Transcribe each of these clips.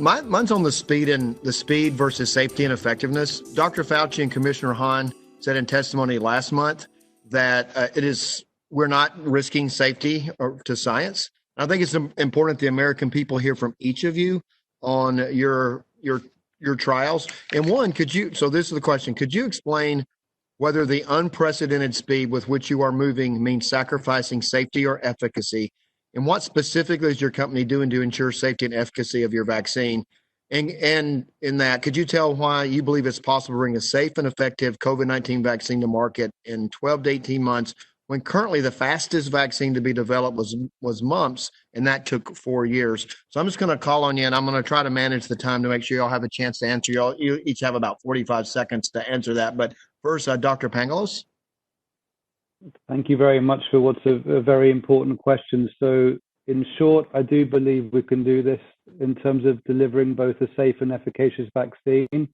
Mine's on the speed versus safety and effectiveness. Dr. Fauci and Commissioner Hahn said in testimony last month that we're not risking safety to science. I think it's important the American people hear from each of you on your trials. And one, so this is the question, could you explain whether the unprecedented speed with which you are moving means sacrificing safety or efficacy? And what specifically is your company doing to ensure safety and efficacy of your vaccine? And in that, could you tell why you believe it's possible to bring a safe and effective COVID-19 vaccine to market in 12 to 18 months, when currently the fastest vaccine to be developed was mumps, and that took 4 years? So I'm just going to call on you, and I'm going to try to manage the time to make sure you all have a chance to answer. You each have about 45 seconds to answer that. But first, Dr. Pangalos. Thank you very much for what's a very important question. So in short, I do believe we can do this in terms of delivering both a safe and efficacious vaccine.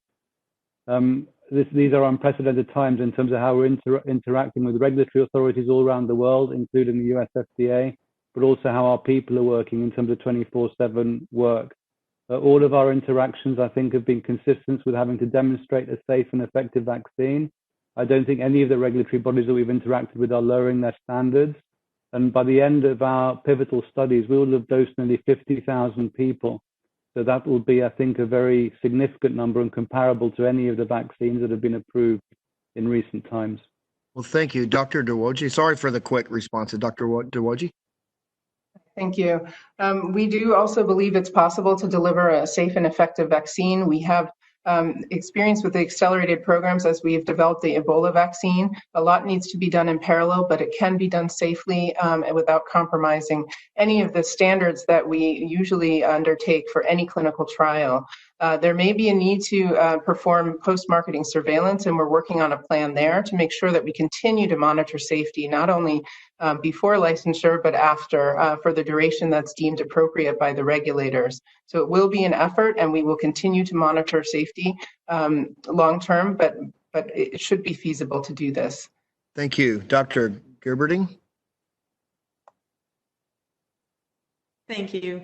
These are unprecedented times in terms of how we're interacting with regulatory authorities all around the world, including the US FDA, but also how our people are working in terms of 24/7 work. All of our interactions, I think, have been consistent with having to demonstrate a safe and effective vaccine. I don't think any of the regulatory bodies that we've interacted with are lowering their standards. And by the end of our pivotal studies, we will have dosed nearly 50,000 people. So that will be, I think, a very significant number and comparable to any of the vaccines that have been approved in recent times. Well, thank you, Dr. Douoguih. Sorry for the quick response, Dr. Douoguih. Thank you. We do also believe it's possible to deliver a safe and effective vaccine. We have experience with the accelerated programs as we've developed the Ebola vaccine. A lot needs to be done in parallel, but it can be done safely and without compromising any of the standards that we usually undertake for any clinical trial. There may be a need to perform post-marketing surveillance, and we're working on a plan there to make sure that we continue to monitor safety, not only before licensure, but after, for the duration that's deemed appropriate by the regulators. So it will be an effort, and we will continue to monitor safety long-term, but it should be feasible to do this. Thank you. Dr. Gerberding? Thank you.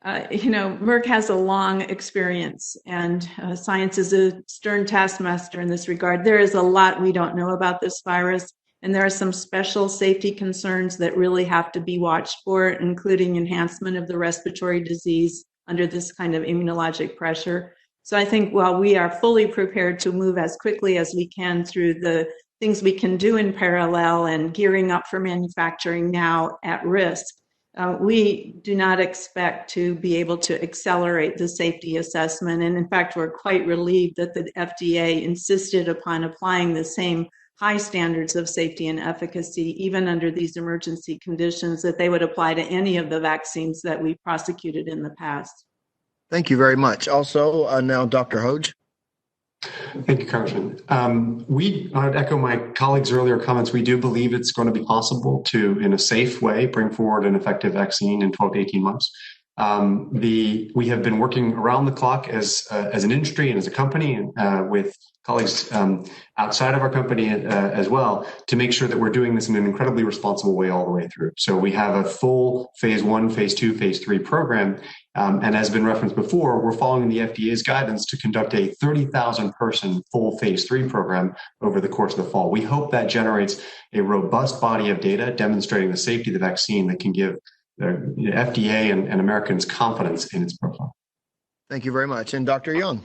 Merck has a long experience, and science is a stern taskmaster in this regard. There is a lot we don't know about this virus, and there are some special safety concerns that really have to be watched for, including enhancement of the respiratory disease under this kind of immunologic pressure. So I think while we are fully prepared to move as quickly as we can through the things we can do in parallel and gearing up for manufacturing now at risk, we do not expect to be able to accelerate the safety assessment. And in fact, we're quite relieved that the FDA insisted upon applying the same high standards of safety and efficacy, even under these emergency conditions, that they would apply to any of the vaccines that we prosecuted in the past. Thank you very much. Also, now Dr. Hoge. Thank you, Congressman. I'd echo my colleagues' earlier comments. We do believe it's going to be possible to, in a safe way, bring forward an effective vaccine in 12 to 18 months. We have been working around the clock as an industry and as a company with colleagues outside of our company as well to make sure that we're doing this in an incredibly responsible way all the way through. So we have a full phase 1, phase 2, phase 3 program. And as been referenced before, we're following the FDA's guidance to conduct a 30,000 person full phase 3 program over the course of the fall. We hope that generates a robust body of data demonstrating the safety of the vaccine that can give the FDA and Americans confidence in its profile. Thank you very much. And Dr. Young.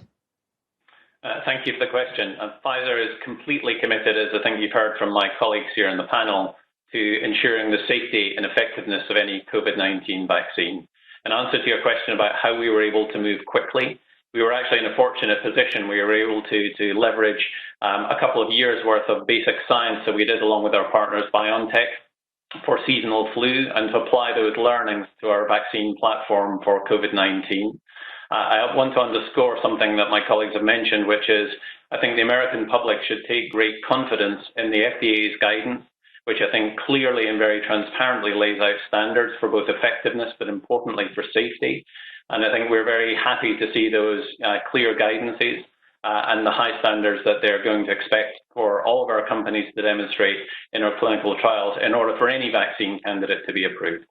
Thank you for the question. Pfizer is completely committed, as I think you've heard from my colleagues here in the panel, to ensuring the safety and effectiveness of any COVID-19 vaccine. In answer to your question about how we were able to move quickly, we were actually in a fortunate position. We were able to leverage a couple of years worth of basic science that we did along with our partners BioNTech for seasonal flu and to apply those learnings to our vaccine platform for COVID-19. I want to underscore something that my colleagues have mentioned, which is I think the American public should take great confidence in the FDA's guidance, which I think clearly and very transparently lays out standards for both effectiveness, but importantly for safety. And I think we're very happy to see those clear guidances and the high standards that they're going to expect for all of our companies to demonstrate in our clinical trials in order for any vaccine candidate to be approved.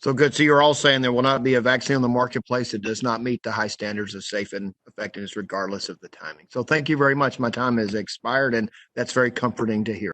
So good. So you're all saying there will not be a vaccine on the marketplace that does not meet the high standards of safe and effectiveness, regardless of the timing. So thank you very much. My time has expired, and that's very comforting to hear.